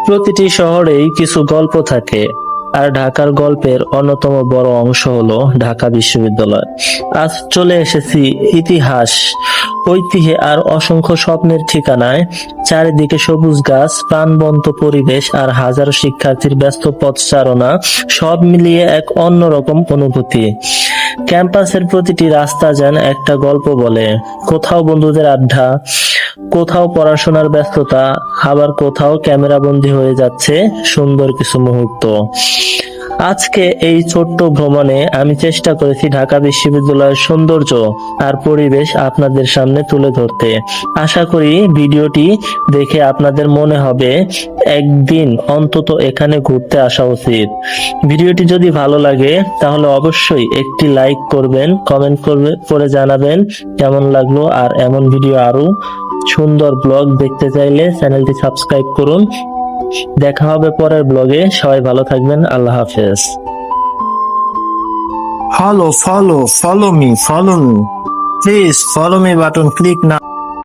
প্রতিটি শহরেই কিছু গল্প থাকে, আর ঢাকার গল্পের অন্যতম বড় অংশ হলো ঢাকা বিশ্ববিদ্যালয়। আজ চলে এসেছি ইতিহাস, ঐতিহ্য আর অসংখ্য স্বপ্নের ঠিকানায়। চারিদিকে সবুজ গাছ, প্রাণবন্ত পরিবেশ আর হাজারো শিক্ষার্থীর ব্যস্ত পথচারণা, সব মিলিয়ে এক অন্যরকম অনুভূতি। ক্যাম্পাসের প্রতিটি রাস্তা যেন একটা গল্প বলে, কোথাও বন্ধুদের আড্ডা, কোথাও পড়াশোনার ব্যস্ততা, আবার কোথাও ক্যামেরাবন্দী হয়ে যাচ্ছে সুন্দর কিছু মুহূর্ত। আজকে এই ছোট্ট ভ্রমণে আমি চেষ্টা করেছি ঢাকা বিশ্ববিদ্যালয়ের সৌন্দর্য আর পরিবেশ আপনাদের সামনে তুলে ধরতে। আশা করি ভিডিওটি দেখে আপনাদের মনে হবে একদিন অন্তত এখানে ঘুরতে আসা উচিত। ভিডিওটি যদি ভালো লাগে তাহলে অবশ্যই একটি লাইক করবেন, কমেন্ট করে জানাবেন কেমন লাগলো। আর এমন ভিডিও আরো সুন্দর ব্লগ দেখতে চাইলে চ্যানেলটি সাবস্ক্রাইব করুন। দেখা হবে পরের ব্লগে। সবাই ভালো থাকবেন। আল্লাহ হাফেজ। Follow me. Please follow me button, click now.